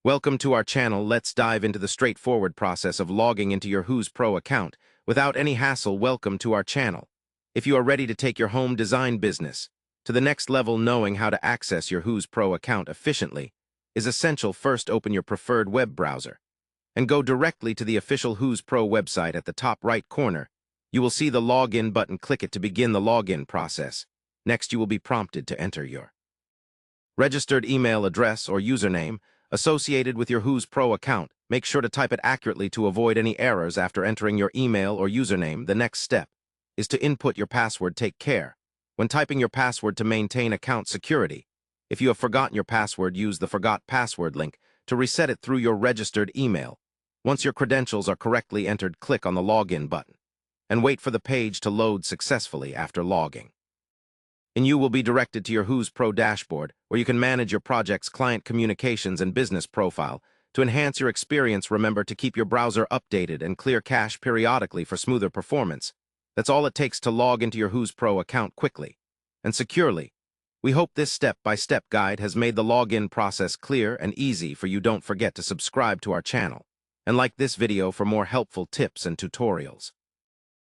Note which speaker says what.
Speaker 1: Welcome to our channel. Let's dive into the straightforward process of logging into your Houzz Pro account. Without any hassle, welcome to our channel. If you are ready to take your home design business to the next level, knowing how to access your Houzz Pro account efficiently is essential. First, open your preferred web browser and go directly to the official Houzz Pro website. At the top right corner, you will see the login button. Click it to begin the login process. Next, you will be prompted to enter your registered email address or username associated with your Houzz Pro account. Make sure to type it accurately to avoid any errors after entering your email or username. The next step is to input your password. Take care when typing your password to maintain account security. If you have forgotten your password, use the Forgot Password link to reset it through your registered email. Once your credentials are correctly entered, click on the Login button and wait for the page to load successfully. After logging and you will be directed to your Houzz Pro dashboard, where you can manage your project's client communications and business profile. To enhance your experience, remember to keep your browser updated and clear cache periodically for smoother performance. That's all it takes to log into your Houzz Pro account quickly and securely. We hope this step-by-step guide has made the login process clear and easy for you. Don't forget to subscribe to our channel and like this video for more helpful tips and tutorials.